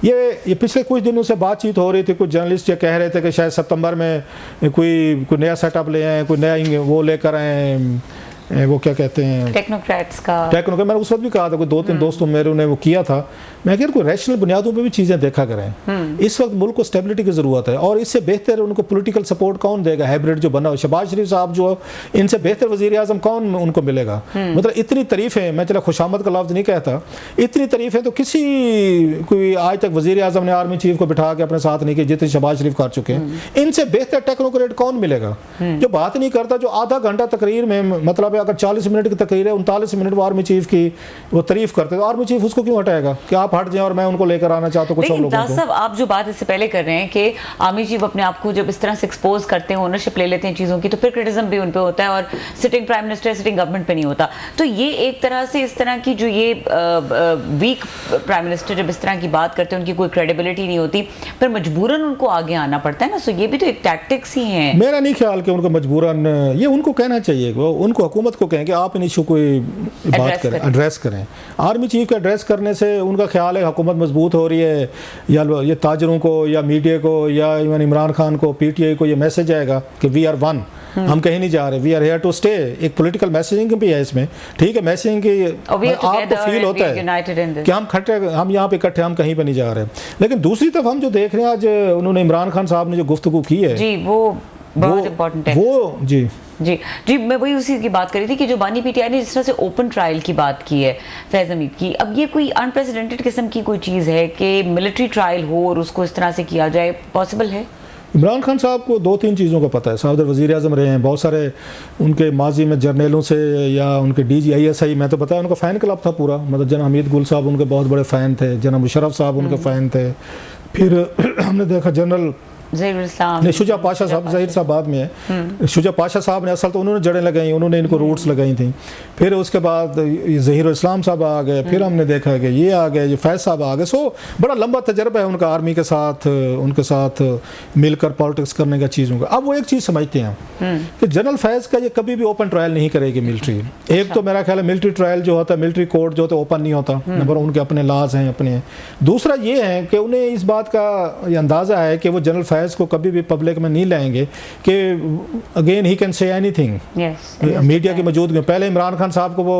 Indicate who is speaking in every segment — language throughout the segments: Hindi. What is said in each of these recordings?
Speaker 1: ये पिछले कुछ दिनों से बातचीत हो रही थी, कुछ जर्नलिस्ट ये कह रहे थे कि शायद सितंबर में कोई नया सेटअप ले आए, कोई नया वो लेकर आए, वो क्या कहते हैं,
Speaker 2: टेक्नोक्रेट्स का।
Speaker 1: मैंने उस वक्त भी कहा था, कोई 2-3 दोस्तों मेरे ने वो किया था। मैं कह कोई रैशनल बुनियादों पे भी चीज़ें देखा करें। इस वक्त मुल्क को स्टेबिलिटी की ज़रूरत है, और इससे बेहतर उनको पॉलिटिकल सपोर्ट कौन देगा? हाइब्रिड जो बना हो, शहबाज शरीफ साहब जो, इनसे बेहतर वज़ीर आज़म कौन उनको मिलेगा? मतलब इतनी तारीफ़ें, मैं चला खुशामद का लफ्ज़ नहीं कहता, इतनी तारीफ़ें तो किसी कोई आज तक वज़ीर आज़म ने आर्मी चीफ को बिठा के अपने साथ नहीं की जितनी शहबाज शरीफ कर चुके हैं। इनसे बेहतर टेक्नोक्रेट कौन मिलेगा जो बात नहीं करता, जो आधा घंटा तकरीर में, मतलब अगर 40 मिनट की तकरीर है, 39 मिनट वो आर्मी चीफ की वो तारीफ करते, तो आर्मी चीफ उसको क्यों हटाएगा कि आप हट जाएं और मैं उनको लेकर आना चाहता हूं कुछ और लोगों को?
Speaker 2: साहब, आप जो बात इससे पहले कर रहे हैं कि आर्मी चीफ अपने आप को जब इस तरह से एक्सपोज करते हैं, ओनरशिप ले लेते हैं चीजों की, तो फिर क्रिटिसिज्म भी उन पे होता है और sitting prime minister, sitting government पे नहीं होता। तो ये एक तरह से इस तरह की जो ये वीक प्राइम मिनिस्टर जब इस तरह की बात करते हैं, उनकी कोई क्रेडिबिलिटी नहीं होती, फिर मजबूरन उनको आगे आना पड़ता है ना। सो ये भी तो एक टैक्टिक्स ही है।
Speaker 1: मेरा नहीं ख्याल कि उनको मजबूरन, ये उनको कहना चाहिए, वो उनको हुकूमत को कहें कि आप इन इशू को बात करें, एड्रेस करें। आर्मी चीफ का एड्रेस करने से उनका ख्याल है हुकूमत मजबूत हो रही है, या ये ताजरों को या मीडिया को या इवन इमरान खान को, पीटीआई को ये मैसेज आएगा कि वी आर वन, हम कहीं नहीं जा रहे, we are here to stay. एक पॉलिटिकल मैसेजिंग भी है इसमें, ठीक है, मैसेजिंग की आपको फील होता है कि हम यहाँ पे इकट्ठे, हम कहीं पे नहीं जा रहे। लेकिन दूसरी तरफ हम जो देख रहे हैं आज, उन्होंने इमरान खान साहब ने जो गुफ्तगू की है
Speaker 2: जी, वो बहुत इंपॉर्टेंट है।
Speaker 1: वो जी
Speaker 2: जी मैं वही उसी की बात कर रही थी कि जो बानी पीटीआई ने जिस तरह से ओपन ट्रायल की बात की है फैज़ हमीद की, अब ये कोई अनप्रेसिडेंटेड किस्म की कोई चीज़ है कि मिलिट्री ट्रायल हो और उसको इस तरह से किया जाए? पॉसिबल है?
Speaker 1: इमरान खान साहब को 2-3 चीज़ों का पता है। साहब वज़ीर आज़म रहे हैं, बहुत सारे उनके माजी में जर्नलों से या उनके DG ISI, मैं तो बताया उनका फ़ैन क्लब था पूरा, मतलब जनाब हमीद गुल साहब उनके बहुत बड़े फ़ैन थे, जनाब मुशर्रफ साहब उनके फ़ैन थे। फिर हमने देखा जनरल शुजा पाशा साहब, ज़हीर साहब बाद में है, शुजा पाशा साहब ने असल तो उन्होंने जड़ें लगाई, उन्होंने इनको रूट्स लगाई थी। फिर उसके बाद ज़हीर इस्लाम साहब आ गए, फिर हमने देखा कि ये आ गए, ये फैज़ साहब आ गए। सो बड़ा लंबा तजर्बा है उनका आर्मी के साथ, उनके साथ मिलकर पॉलिटिक्स करने का चीज़ों का। अब वो एक चीज़ समझते हैं कि जनरल फैज़ का ये कभी भी ओपन ट्रायल नहीं करेगी मिलिट्री। एक तो मेरा ख्याल है मिलिट्री ट्रायल जो होता है, मिलिट्री कोर्ट जो होता है, ओपन नहीं होता, नंबर उनके अपने लाज हैं अपने। दूसरा ये है कि उन्हें इस बात का अंदाज़ा है कि वो जनरल फैज़ को कभी भी पब्लिक में नहीं लाएंगे कि again he can say anything media की मौजूदगी में। पहले इमरान खान साहब को वो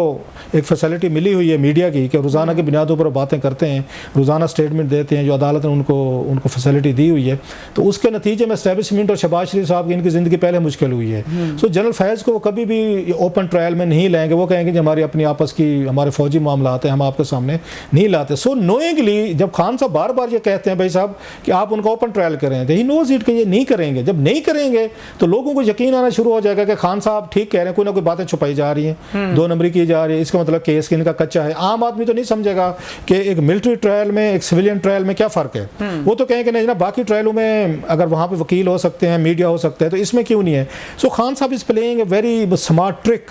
Speaker 1: एक फैसिलिटी मिली हुई है मीडिया की कि रोज़ाना की बुनियादों पर बातें करते हैं, रोज़ाना स्टेटमेंट देते हैं, जो अदालत ने उनको फैसिलिटी दी हुई है। तो उसके नतीजे में एस्टैब्लिशमेंट और शहबाज शरीफ साहब की इनकी ज़िंदगी पहले मुश्किल हुई है। सो जनरल फैज़ को वो कभी भी ओपन ट्रायल में नहीं लाएंगे। वो कहेंगे कि हमारी अपनी आपस की हमारे फौजी मामलात हैं, हम आपके सामने नहीं लाते। सो नोइंगली जब खान साहब बार बार ये कहते हैं भाई साहब कि आप उनका ओपन ट्रायल करें, ही नोज इट कि ये नहीं करेंगे। जब नहीं करेंगे तो लोगों को यकीन आना शुरू हो जाएगा कि खान साहब ठीक कह रहे हैं, कोई ना कोई बातें छुपाई जा रही हैं, 2 नंबरी की जा रही है, इसका मतलब केस इनका कच्चा है। आम आदमी तो नहीं समझेगा कि एक मिलिट्री ट्रायल में एक सिविलियन ट्रायल में क्या फ़र्क है। वो तो कहेंगे नहीं ना, बाकी ट्रायलों में अगर वहाँ पे वकील हो सकते हैं, मीडिया हो सकता है, तो इसमें क्यों नहीं है। सो खान साहब is playing a very smart trick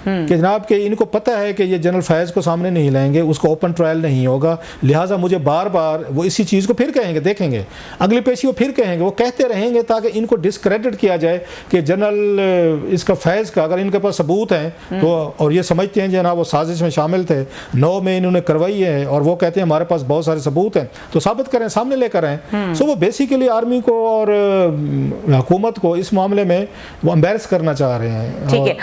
Speaker 1: कि जनाब के इनको पता है कि ये जनरल फैज़ को सामने नहीं लाएंगे, उसको ओपन ट्रायल नहीं होगा, लिहाजा मुझे बार बार वो इसी चीज़ को फिर कहेंगे, देखेंगे अगली पेशी वो फिर कहेंगे, वो कहते रहेंगे ताकि इनको डिस्क्रेडिट किया जाए कि जनरल इसका फैज़ का अगर इनके पास सबूत हैं तो, और ये समझते हैं जनाब वो साजिश में शामिल थे, 9 में इन्होंने करवाई है और वो कहते हैं हमारे पास बहुत सारे सबूत हैं, तो साबित करें, सामने लेकर आएँ। सो वो बेसिकली आर्मी को और हुकूमत को इस मामले में वो एम्बेरस करना चाह रहे हैं।
Speaker 2: ठीक है।